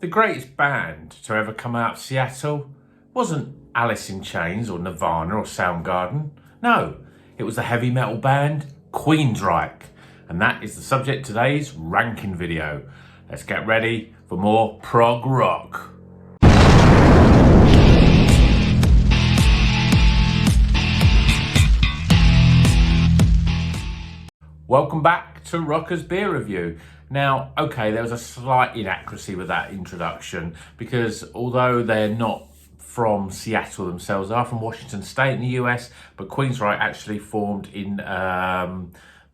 The greatest band to ever come out of Seattle wasn't Alice in Chains or Nirvana or Soundgarden. No, it was the heavy metal band Queensryche. And that is the subject of today's ranking video. Let's get ready for more prog rock. Welcome back to Rocker's Beer Review. Now, okay, there was a slight inaccuracy with that introduction because although they're not from Seattle themselves, they are from Washington State in the US, but Queensryche actually formed in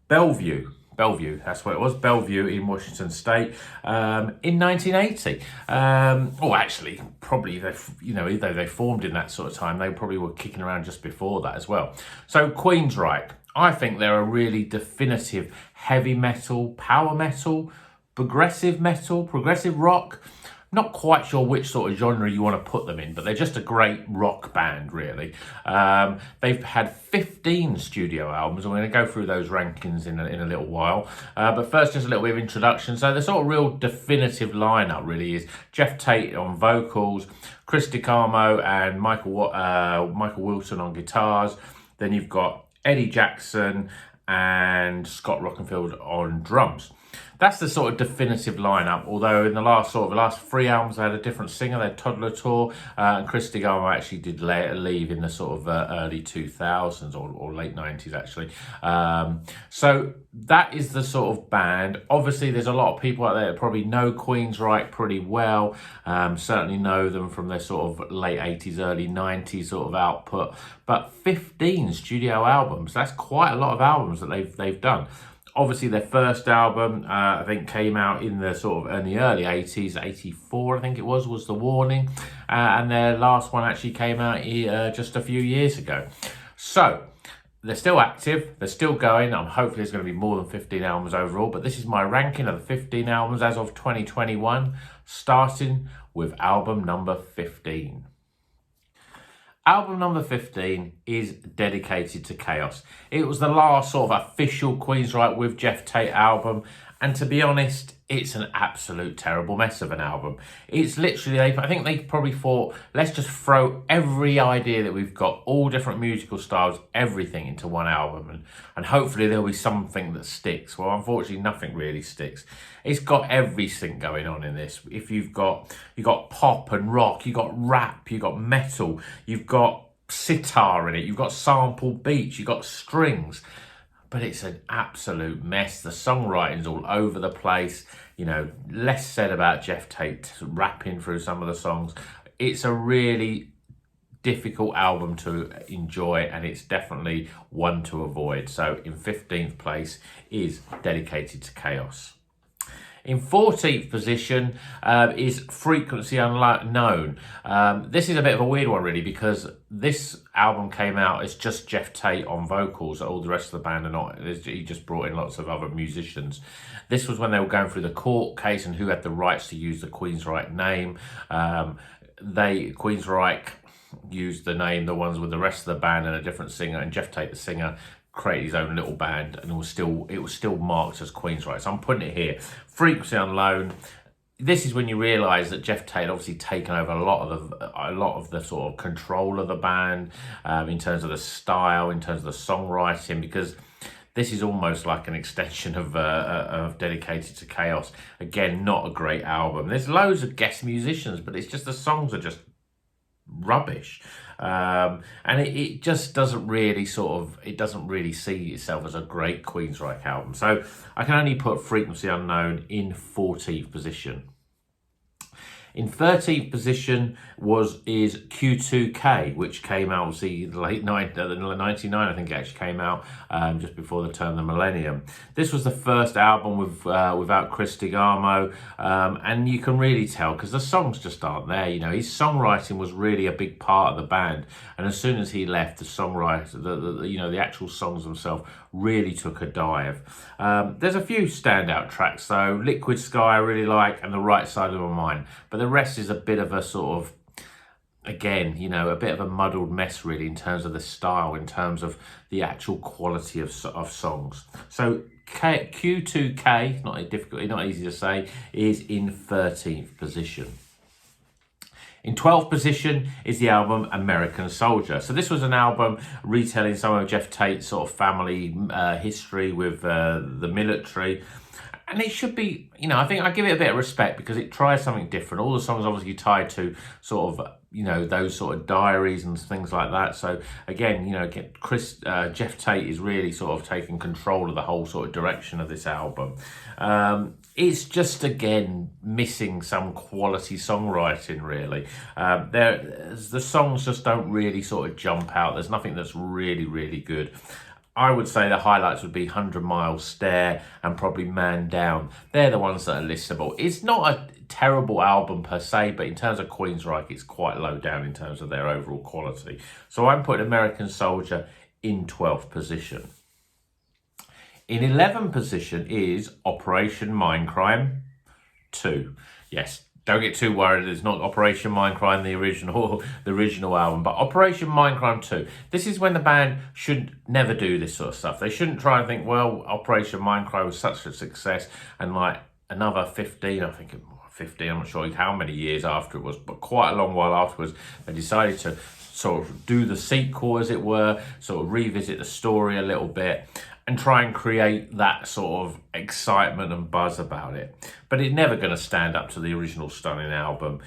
Bellevue, that's what it was, Bellevue in Washington State in 1980. Actually, probably, either they formed in that sort of time, they probably were kicking around just before that as well. So Queensryche, I think they're a really definitive heavy metal, power metal, progressive rock. Not quite sure which sort of genre you want to put them in, but they're just a great rock band, really. They've had 15 studio albums, and we're going to go through those rankings in a little while. But first, just a little bit of introduction. So the sort of real definitive lineup really is Jeff Tate on vocals, Chris DiCarmo and Michael Wilson on guitars. Then you've got Eddie Jackson and Scott Rockenfield on drums. That's the sort of definitive lineup, although in the last three albums they had a different singer. They had Todd Latour, and Chris DiCarmo actually did leave in the sort of early 2000s or late 90s actually. So that is the sort of band. Obviously there's a lot of people out there that probably know Queensryche pretty well, certainly know them from their sort of late 80s, early 90s sort of output, but 15 studio albums, that's quite a lot of albums that they've done. Obviously, their first album, I think, came out in the early 80s, 84, I think it was The Warning. And their last one actually came out just a few years ago. So, they're still active, they're still going. Hopefully there's going to be more than 15 albums overall, but this is my ranking of the 15 albums as of 2021, starting with album number 15. Album number 15 is dedicated to Chaos. It was the last sort of official Queensryche with Jeff Tate album, and to be honest, it's an absolute terrible mess of an album. It's literally, I think they probably thought, let's just throw every idea that we've got, all different musical styles, everything into one album, and hopefully there'll be something that sticks. Well, unfortunately, nothing really sticks. It's got everything going on in this. If you've got pop and rock, you've got rap, you've got metal, you've got sitar in it, you've got sample beats, you've got strings. But it's an absolute mess. The songwriting's all over the place. You know, less said about Jeff Tate rapping through some of the songs. It's a really difficult album to enjoy, and it's definitely one to avoid. So in 15th place is Dedicated to Chaos. In 14th position is Frequency Unknown. This is a bit of a weird one really, because this album came out as just Jeff Tate on vocals. All the rest of the band are not. He just brought in lots of other musicians. This was when they were going through the court case and who had the rights to use the Queensryche name. Queensryche used the name, the ones with the rest of the band and a different singer, and Jeff Tate, the singer, created his own little band, and it was still marked as Queensryche. So I'm putting it here. Frequency Unknown. This is when you realise that Jeff Tate obviously taken over a lot of the sort of control of the band, in terms of the style, in terms of the songwriting, because this is almost like an extension of Dedicated to Chaos. Again, not a great album. There's loads of guest musicians, but it's just the songs are just rubbish. And it just doesn't really see itself as a great Queensryche album. So I can only put Frequency Unknown in 14th position. In 13th position is Q2K, which came out obviously in the late 99, I think it actually came out just before the turn of the millennium. This was the first album without Chris DiCarmo, and you can really tell because the songs just aren't there. You know, his songwriting was really a big part of the band, and as soon as he left, the songwriter, the actual songs themselves really took a dive. There's a few standout tracks though. Liquid Sky I really like, and The Right Side of My Mind, but the rest is a bit of a sort of again, you know, a bit of a muddled mess really in terms of the style, in terms of the actual quality of songs. So Q2K, not easy to say, is in 13th position. In 12th position is the album American Soldier. So this was an album retelling some of Jeff Tate's sort of family history with the military. And it should be, you know, I think I give it a bit of respect because it tries something different. All the songs obviously tied to sort of, you know, those sort of diaries and things like that. So again, you know, Jeff Tate is really sort of taking control of the whole sort of direction of this album. It's just, again, missing some quality songwriting, really. The songs just don't really sort of jump out. There's nothing that's really, really good. I would say the highlights would be 100 Mile Stare and probably Man Down. They're the ones that are listenable. It's not a terrible album per se, but in terms of Queensryche, it's quite low down in terms of their overall quality. So I'm putting American Soldier in 12th position. In 11th position is Operation Mindcrime 2. Yes, don't get too worried. It's not Operation Mindcrime, the original album, but Operation Mindcrime 2. This is when the band should never do this sort of stuff. They shouldn't try and think, well, Operation Mindcrime was such a success, and like another 15, I think 15, I'm not sure how many years after it was, but quite a long while afterwards, they decided to sort of do the sequel, as it were, sort of revisit the story a little bit, and try and create that sort of excitement and buzz about it. But it's never going to stand up to the original stunning album.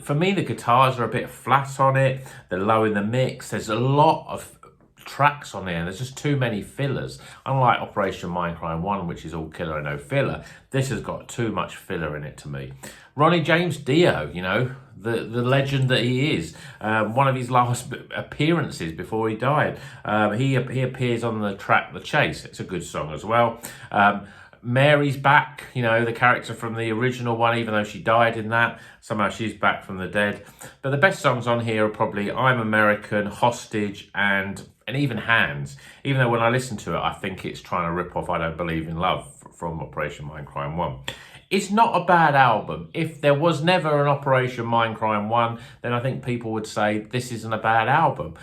For me, the guitars are a bit flat on it. They're low in the mix. There's a lot of tracks on there, and there's just too many fillers. Unlike Operation Mindcrime 1, which is all killer and no filler, this has got too much filler in it to me. Ronnie James Dio, you know, the legend that he is. One of his last appearances before he died. He appears on the track The Chase. It's a good song as well. Mary's back, you know, the character from the original one, even though she died in that. Somehow she's back from the dead. But the best songs on here are probably I'm American, Hostage, and even Hands. Even though when I listen to it, I think it's trying to rip off I Don't Believe in Love from Operation Mindcrime 1. It's not a bad album. If there was never an Operation Mindcrime 1, then I think people would say this isn't a bad album.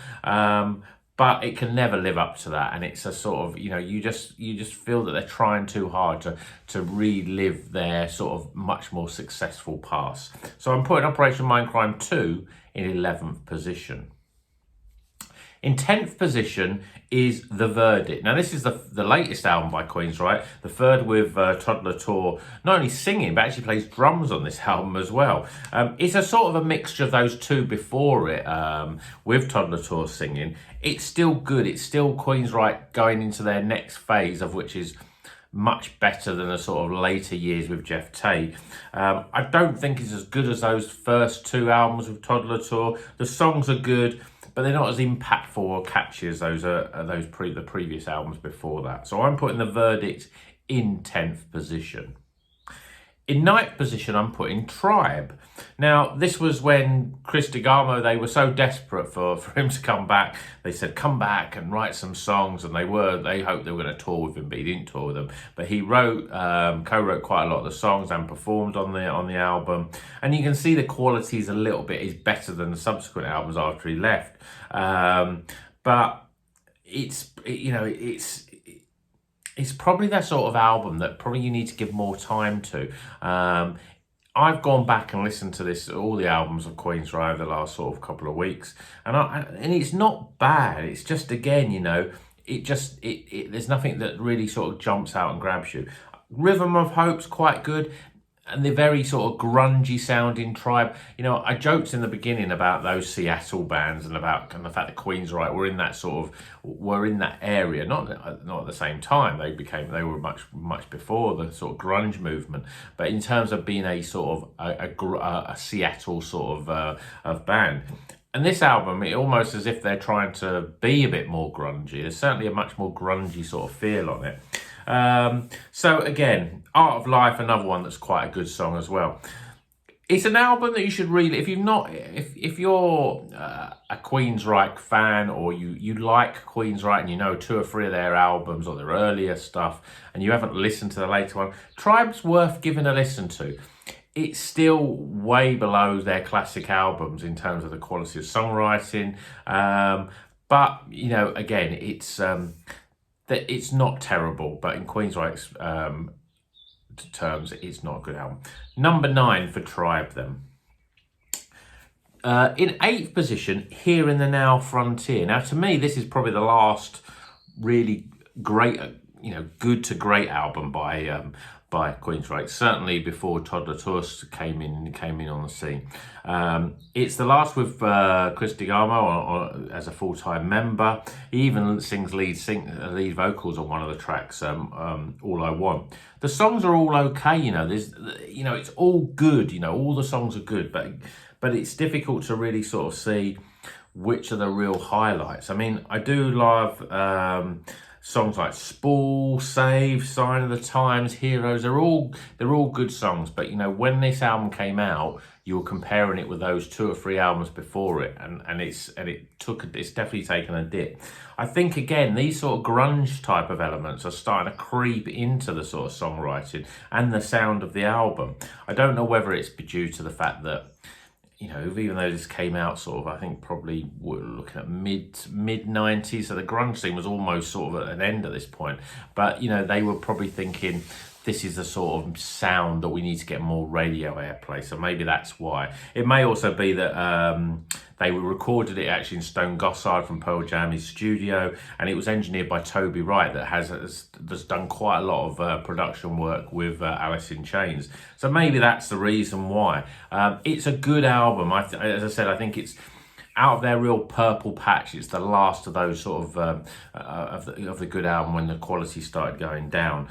But it can never live up to that. And it's a sort of, you know, you just feel that they're trying too hard to relive their sort of much more successful past. So I'm putting Operation Mindcrime 2 in 11th position. In 10th position is The Verdict. Now, this is the latest album by Queensryche, the third with Todd Latour, not only singing, but actually plays drums on this album as well. It's a sort of a mixture of those two before it, with Todd Latour singing. It's still good. It's still Queensryche going into their next phase, of which is much better than the sort of later years with Jeff Tate. I don't think it's as good as those first two albums with Todd Latour. The songs are good, but they're not as impactful or catchy as the previous albums before that. So I'm putting The Verdict in 10th position. In 9th position, I'm putting Tribe. Now, this was when Chris DeGarmo, they were so desperate for him to come back. They said, come back and write some songs. And they hoped they were going to tour with him, but he didn't tour with them. But he co-wrote quite a lot of the songs and performed on the album. And you can see the quality is is better than the subsequent albums after he left. But it's probably that sort of album that probably you need to give more time to. I've gone back and listened to all the albums of Queensryche over the last sort of couple of weeks, and it's not bad. It's just, again, you know, there's nothing that really sort of jumps out and grabs you. Rhythm of Hope's quite good. And the very sort of grungy sounding Tribe. You know, I joked in the beginning about those Seattle bands and the fact that Queensryche were in that area, not at the same time. They were much before the sort of grunge movement. But in terms of being a sort of a Seattle sort of band. And this album, it almost as if they're trying to be a bit more grungy. There's certainly a much more grungy sort of feel on it. So again, Art of Life, another one that's quite a good song as well. It's an album that you should really, if you're a Queensryche fan, or you like Queensryche and you know 2 or 3 of their albums or their earlier stuff, and you haven't listened to the later one, Tribe's worth giving a listen to. it's still way below their classic albums in terms of the quality of songwriting. But, you know, again, it's not terrible, but in Queensryche's terms, it's not a good album. Number 9 for Tribe, then. In 8th position, Here in the Now Frontier. Now, to me, this is probably the last really great, you know, good to great album by Queensryche. Certainly before Toddler Tours came in on the scene. It's the last with Chris DiGamo as a full-time member. He even sings lead vocals on one of the tracks, All I Want. The songs are all okay, you know. It's all good, you know. All the songs are good, but it's difficult to really sort of see which are the real highlights. I mean, I do love songs like Spool, Save, Sign of the Times, Heroes. They're all good songs, but you know, when this album came out, you were comparing it with those 2 or 3 albums before it, and it's definitely taken a dip. I think again, these sort of grunge type of elements are starting to creep into the sort of songwriting and the sound of the album. I don't know whether it's due to the fact that, you know, even though this came out sort of, I think probably we're looking at mid 90s, so the grunge scene was almost sort of at an end at this point. But, you know, they were probably thinking, this is the sort of sound that we need to get more radio airplay. So maybe that's why. It may also be that they recorded it actually in Stone Gossard from Pearl Jam's studio, and it was engineered by Toby Wright, that's done quite a lot of production work with Alice in Chains. So maybe that's the reason why. It's a good album. As I said, I think it's, out of their real purple patch, it's the last of those sort of the good album when the quality started going down,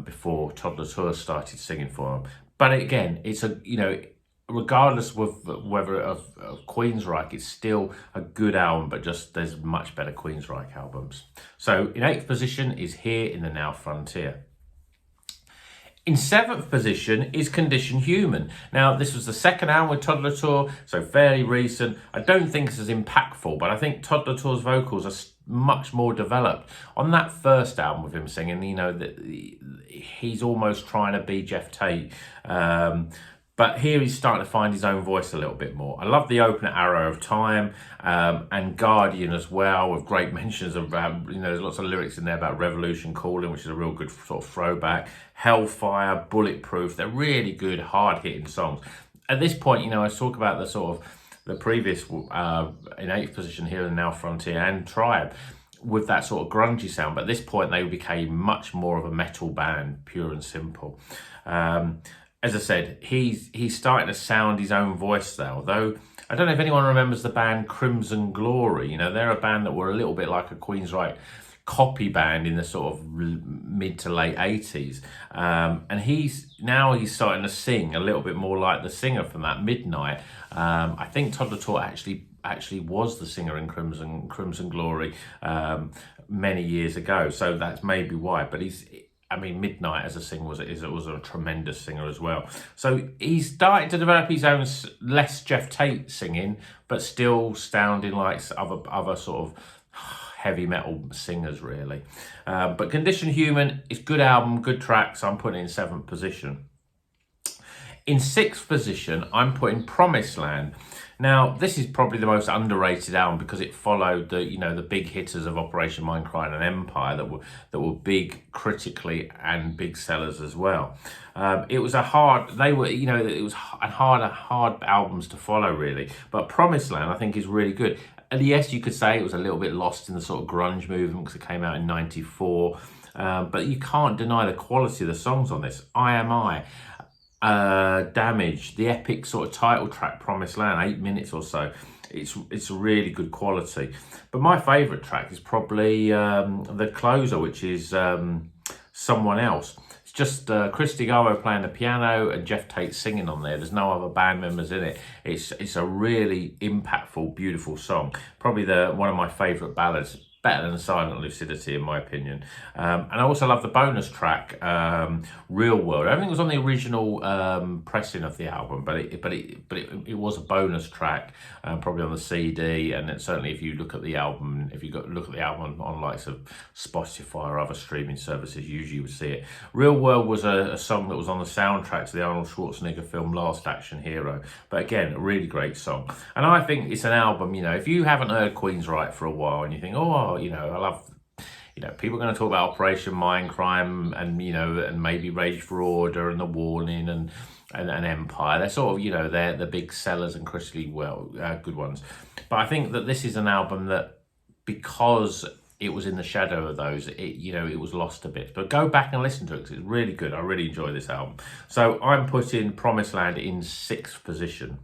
before Toddler Tours started singing for them. But again, it's a, you know, regardless of whether of Queensryche, it's still a good album, but just there's much better Queensryche albums. So in 8th position is Here in the Now Frontier. In 7th position is Condition Human. Now, this was the second album with Toddler Tour, so fairly recent. I don't think it's as impactful, but I think Toddler Tour's vocals are much more developed. On that first album with him singing, you know, he's almost trying to be Jeff Tate. But here he's starting to find his own voice a little bit more. I love the opener, Arrow of Time, and Guardian as well, with great mentions of, you know, there's lots of lyrics in there about Revolution Calling, which is a real good sort of throwback. Hellfire, Bulletproof, they're really good, hard-hitting songs. At this point, you know, I talk about the sort of, the previous, in 8th position, Here and Now Frontier, and Tribe, with that sort of grungy sound. But at this point, they became much more of a metal band, pure and simple. As I said, he's starting to sound his own voice now, though I don't know if anyone remembers the band Crimson Glory. You know, they're a band that were a little bit like a Queensryche copy band in the sort of mid to late 80s. And he's starting to sing a little bit more like the singer from that Midnight. I think Toddler Tour actually was the singer in Crimson Glory many years ago, so that's maybe why. But Midnight as a singer was a tremendous singer as well. So he's starting to develop his own less Jeff Tate singing, but still sounding like other sort of heavy metal singers, really. But Condition Human is good album, good tracks. I'm putting it in 7th position. In 6th position, I'm putting Promised Land. Now, this is probably the most underrated album because it followed the big hitters of Operation Mindcrime and Empire that were big critically and big sellers as well. It was hard albums to follow, really. But Promised Land, I think, is really good. And yes, you could say it was a little bit lost in the sort of grunge movement because it came out in '94. But you can't deny the quality of the songs on this. I Am I. Damage, the epic sort of title track, Promised Land, 8 minutes or so. It's really good quality. But my favourite track is probably the closer, which is Someone Else. It's just Chris DiGamo playing the piano and Jeff Tate singing on there. There's no other band members in it. It's a really impactful, beautiful song. Probably one of my favourite ballads better than Silent Lucidity in my opinion. And I also love the bonus track, Real World. I don't think it was on the original pressing of the album, but it was a bonus track, probably on the CD. And certainly if you look at the album, look at the album on likes of Spotify or other streaming services, usually you would see it. Real World was a song that was on the soundtrack to the Arnold Schwarzenegger film Last Action Hero. But again, a really great song. And I think it's an album, if you haven't heard Queensryche for a while and you think, oh, I love, people are going to talk about Operation Mindcrime and, and maybe Rage for Order and The Warning and Empire. They're sort of, they're the big sellers and critically good ones. But I think that this is an album that, because it was in the shadow of those, it was lost a bit. But go back and listen to it because it's really good. I really enjoy this album. So I'm putting Promised Land in 6th position.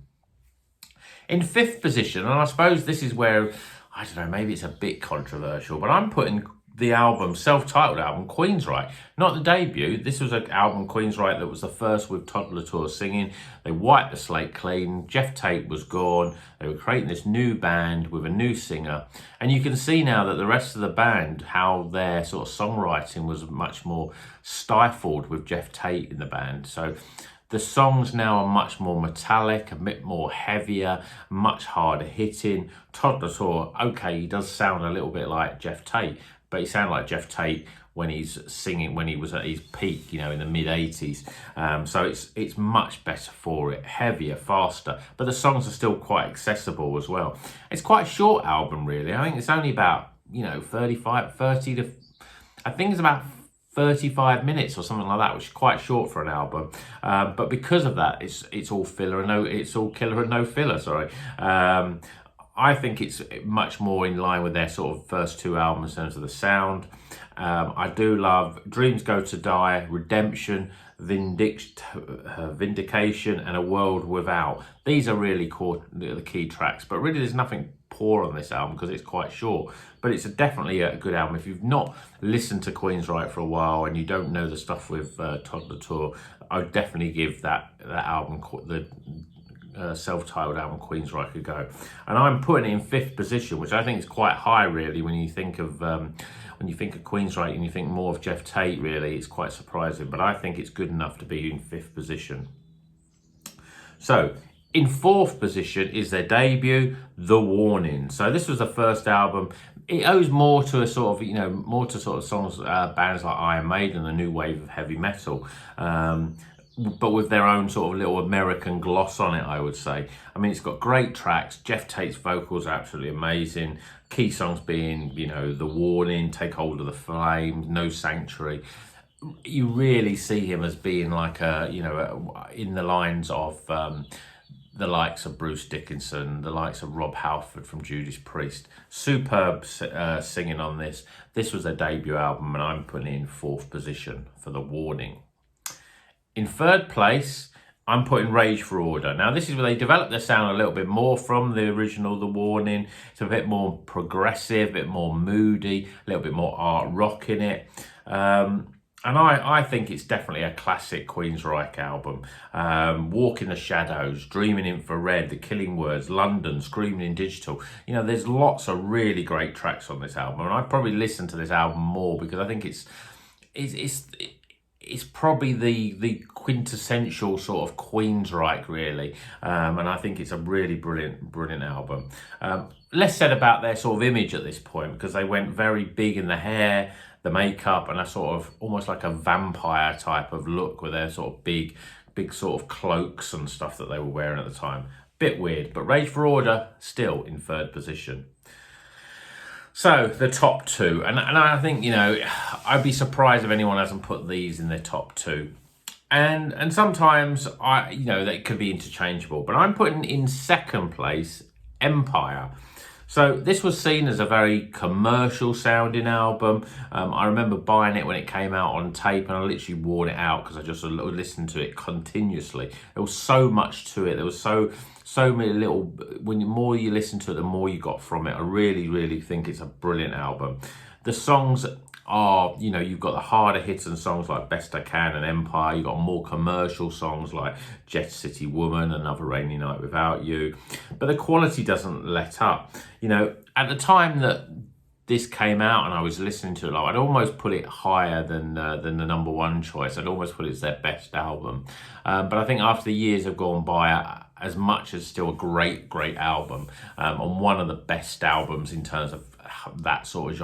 In 5th position, and I suppose this is where, I don't know, maybe it's a bit controversial, but I'm putting the album, self-titled album, Queensryche. Not the debut. This was an album, Queensryche, that was the first with Todd Latour singing. They wiped the slate clean. Jeff Tate was gone. They were creating this new band with a new singer. And you can see now that the rest of the band, how their sort of songwriting was much more stifled with Jeff Tate in the band. So the songs now are much more metallic, a bit more heavier, much harder hitting. Todd Latour, okay, he does sound a little bit like Jeff Tate, but he sounded like Jeff Tate when he's singing, when he was at his peak, in the mid-80s. So it's much better for it, heavier, faster, but the songs are still quite accessible as well. It's quite a short album, really. I think it's only about, 35 minutes or something like that, which is quite short for an album. But because of that, it's all filler and it's all killer and no filler. Sorry. I think it's much more in line with their sort of first 2 albums in terms of the sound. I do love Dreams Go to Die, Redemption, Vindication, and A World Without. These are really the key tracks, but really there's nothing poor on this album because it's quite short. But it's definitely a good album. If you've not listened to Queensryche for a while and you don't know the stuff with Todd Latour, I would definitely give that album, the self-titled album Queensryche, a go. And I'm putting it in 5th position, which I think is quite high, really, when you think of Queensryche and you think more of Jeff Tate. Really, it's quite surprising, but I think it's good enough to be in 5th position. So in 4th position is their debut, The Warning. So this was the first album. It owes more to a sort of, more to sort of songs, bands like Iron Maiden, the new wave of heavy metal. But with their own sort of little American gloss on it, I would say. I mean, it's got great tracks. Jeff Tate's vocals are absolutely amazing. Key songs being, The Warning, Take Hold of the Flame, No Sanctuary. You really see him as being like in the lines of the likes of Bruce Dickinson, the likes of Rob Halford from Judas Priest. Superb singing on this. This was their debut album, and I'm putting it in 4th position for The Warning. In 3rd place, I'm putting Rage for Order. Now, this is where they developed their sound a little bit more from the original The Warning. It's a bit more progressive, a bit more moody, a little bit more art rock in it. And I think it's definitely a classic Queensryche album. Walk in the Shadows, Dreaming Infrared, The Killing Words, London, Screaming in Digital. There's lots of really great tracks on this album. And I'd probably listen to this album more because I think it's probably the quintessential sort of Queensryche, really. And I think it's a really brilliant album. Less said about their sort of image at this point because they went very big in the hair, the makeup, and a sort of almost like a vampire type of look with their sort of big sort of cloaks and stuff that they were wearing at the time. Bit weird, but Rage for Order still in 3rd position. So the top 2, and I think, I'd be surprised if anyone hasn't put these in their top 2. And sometimes they could be interchangeable, but I'm putting in 2nd place Empire. So this was seen as a very commercial sounding album. I remember buying it when it came out on tape, and I literally wore it out because I just listened to it continuously. There was so much to it. There was so many little, the more you listen to it, the more you got from it. I really think it's a brilliant album. The songs are, you've got the harder hitting songs like Best I Can and Empire. You've got more commercial songs like Jet City Woman, Another Rainy Night Without You. But the quality doesn't let up. At the time that this came out and I was listening to it, like, I'd almost put it higher than the number one choice. I'd almost put it as their best album. But I think after the years have gone by, as much as still a great album, and one of the best albums in terms of that sort of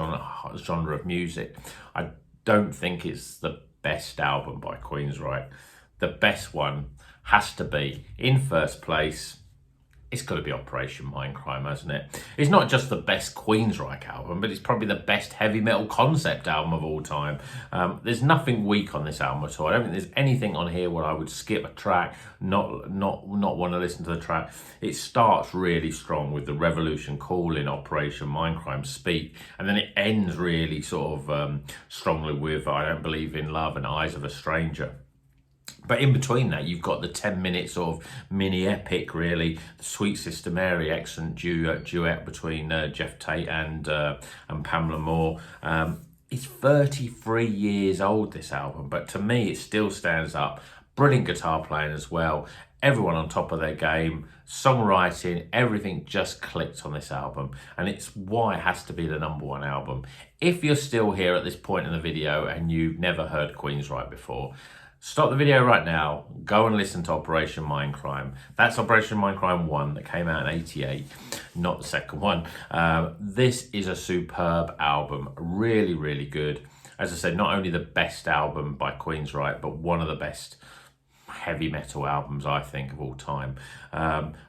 genre of music, I don't think it's the best album by Queensryche. The best one has to be, in first place, it's got to be Operation Mindcrime, hasn't it? It's not just the best Queensryche album, but it's probably the best heavy metal concept album of all time. There's nothing weak on this album at all. I don't think there's anything on here where I would skip a track, not want to listen to the track. It starts really strong with the Revolution Calling, Operation Mindcrime, Speak, and then it ends really sort of strongly with I Don't Believe in Love and Eyes of a Stranger. But in between that, you've got the 10-minute sort of mini epic, really, the Sweet Sister Mary, excellent duet between Jeff Tate and Pamela Moore. It's 33 years old, this album, but to me, it still stands up. Brilliant guitar playing as well. Everyone on top of their game, songwriting, everything just clicked on this album, and it's why it has to be the number one album. If you're still here at this point in the video and you've never heard Queensryche before, stop the video right now, go and listen to Operation Mindcrime. That's Operation Mindcrime 1 that came out in 88, not the second one. This is a superb album, really good. As I said, not only the best album by Queensryche, but one of the best heavy metal albums, I think, of all time.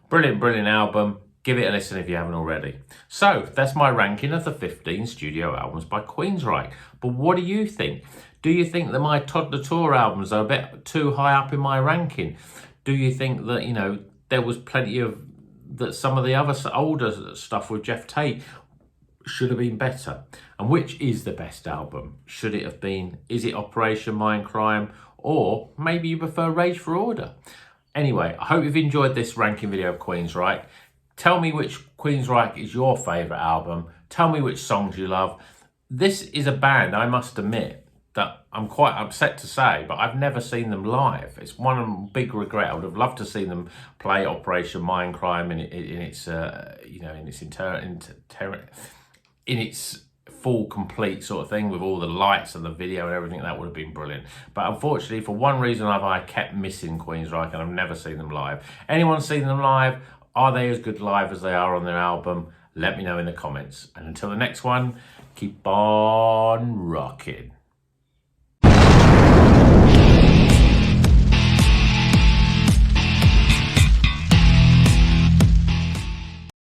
Brilliant album. Give it a listen if you haven't already. So, that's my ranking of the 15 studio albums by Queensryche. But what do you think? Do you think that my Todd the Tour albums are a bit too high up in my ranking? Do you think that, you know, there was plenty of, that some of the other older stuff with Jeff Tate should have been better? And which is the best album? Should it have been, is it Operation Mindcrime, or maybe you prefer Rage for Order? Anyway, I hope you've enjoyed this ranking video of Queensryche. Tell me which Queensryche is your favourite album. Tell me which songs you love. This is a band, I must admit, that I'm quite upset to say, but I've never seen them live. It's one big regret. I would have loved to see them play Operation Mindcrime in its full, complete sort of thing with all the lights and the video and everything. That would have been brilliant. But unfortunately, for one reason or another, I kept missing Queensryche and I've never seen them live. Anyone seen them live? Are they as good live as they are on their album? Let me know in the comments. And until the next one, keep on rocking.